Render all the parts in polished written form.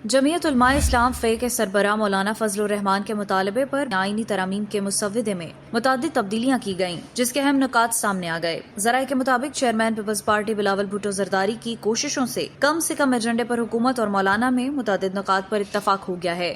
جمعیت علماء اسلام فے کے سربراہ مولانا فضل الرحمان کے مطالبے پر آئینی ترامیم کے مسودے میں متعدد تبدیلیاں کی گئیں، جس کے اہم نکات سامنے آ گئے۔ ذرائع کے مطابق چیئرمین پیپلز پارٹی بلاول بھٹو زرداری کی کوششوں سے کم ایجنڈے پر حکومت اور مولانا میں متعدد نکات پر اتفاق ہو گیا ہے۔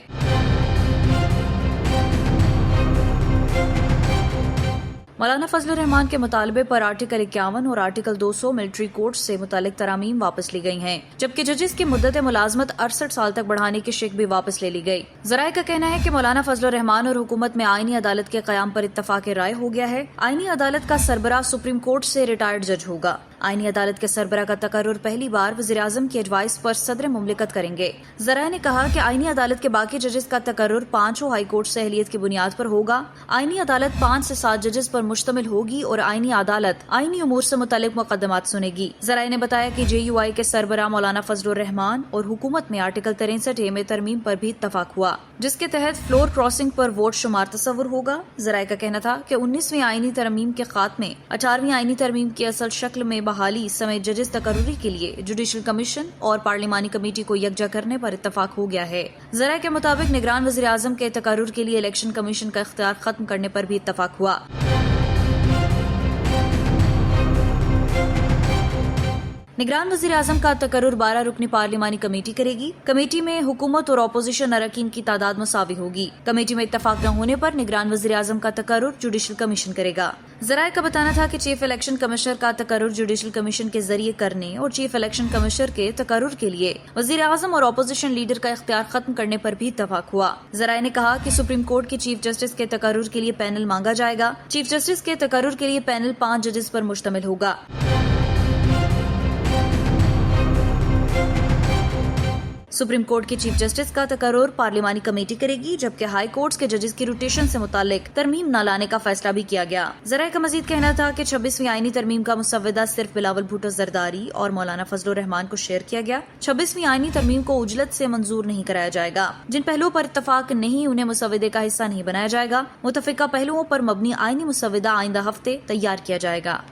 مولانا فضل الرحمان کے مطالبے پر آرٹیکل 51 اور آرٹیکل 200 ملٹری کوڈ سے متعلق ترامیم واپس لی گئی ہیں، جبکہ ججز کی مدت ملازمت 68 سال تک بڑھانے کی شک بھی واپس لے لی گئی۔ ذرائع کا کہنا ہے کہ مولانا فضل الرحمان اور حکومت میں آئینی عدالت کے قیام پر اتفاق رائے ہو گیا ہے۔ آئینی عدالت کا سربراہ سپریم کورٹ سے ریٹائرڈ جج ہوگا۔ آئینی عدالت کے سربراہ کا تقرر پہلی بار وزیر اعظم کی ایڈوائس پر صدر مملکت کریں گے۔ ذرائع نے کہا کہ آئینی عدالت کے باقی ججز کا تقرر 5 ہائی کورٹ سے اہلیت کی بنیاد پر ہوگا۔ آئینی عدالت 5 سے 7 ججز پر مشتمل ہوگی اور آئینی عدالت آئینی امور سے متعلق مقدمات سنے گی۔ ذرائع نے بتایا کہ جے یو آئی کے سربراہ مولانا فضل الرحمان اور حکومت میں آرٹیکل 63A میں ترمیم پر بھی اتفاق ہوا، جس کے تحت فلور کراسنگ پر ووٹ شمار تصور ہوگا۔ ذرائع کا کہنا تھا کہ 19ویں آئینی ترمیم کے خاتمے، 18ویں آئینی ترمیم کی اصل شکل میں بحالی سمیت ججز تقرری کے لیے جوڈیشل کمیشن اور پارلیمانی کمیٹی کو یکجا کرنے پر اتفاق ہو گیا ہے۔ ذرائع کے مطابق نگران وزیر اعظم کے تقرر کے لیے الیکشن کمیشن کا اختیار ختم کرنے پر بھی اتفاق ہوا۔ نگران وزیر اعظم کا تقرر 12 رکنی پارلیمانی کمیٹی کرے گی۔ کمیٹی میں حکومت اور اپوزیشن اراکین کی تعداد مساوی ہوگی۔ کمیٹی میں اتفاق نہ ہونے پر نگران وزیر اعظم کا تقرر جوڈیشل کمیشن کرے گا۔ ذرائع کا بتانا تھا کہ چیف الیکشن کمشنر کا تقرر جوڈیشل کمیشن کے ذریعے کرنے اور چیف الیکشن کمشنر کے تقرر کے لیے وزیر اعظم اور اپوزیشن لیڈر کا اختیار ختم کرنے پر بھی اتفاق ہوا۔ ذرائع نے کہا کہ سپریم کورٹ کے چیف جسٹس کے تقرر کے لیے پینل مانگا جائے گا۔ چیف جسٹس کے تقرر کے لیے پینل 5 ججز پر مشتمل ہوگا۔ سپریم کورٹ کے چیف جسٹس کا تقرر پارلیمانی کمیٹی کرے گی، جبکہ ہائی کورٹس کے ججز کی روٹیشن سے متعلق ترمیم نہ لانے کا فیصلہ بھی کیا گیا۔ ذرائع کا مزید کہنا تھا کہ 26ویں آئینی ترمیم کا مسودہ صرف بلاول بھٹو زرداری اور مولانا فضل الرحمان کو شیئر کیا گیا۔ 26ویں آئینی ترمیم کو عجلت سے منظور نہیں کرایا جائے گا۔ جن پہلوؤں پر اتفاق نہیں، انہیں مسودے کا حصہ نہیں بنایا جائے گا۔ متفقہ پہلوؤں پر مبنی آئینی مسودہ آئندہ ہفتے تیار کیا جائے گا۔